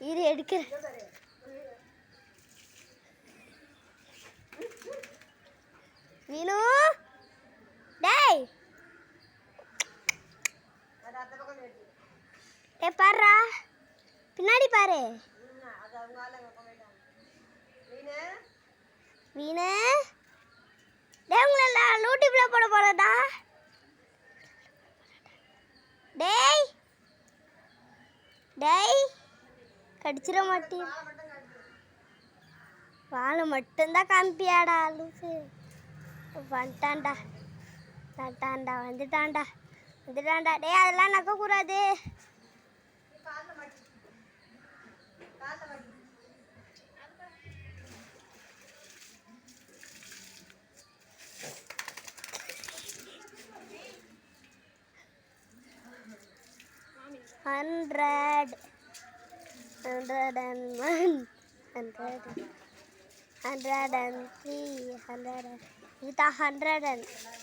இரு எடுக்கிறேன். வீணு டேய் பாருடா, பின்னாடி பாரு. வீணு டேய், உங்களை யூடியூப்ல போட போறதா? டேய் டேய், கடிச்சிட மாட்டேன். வாழை மட்டும்தான் காமிப்பியாடா லூசு. வந்துட்டான்டா வந்துட்டான்டா வந்துட்டான்டா வந்துட்டான்டா. டேய் அதெல்லாம் நக்கக்கூடாது. Hundred, 101, 103, 100. Kita 100.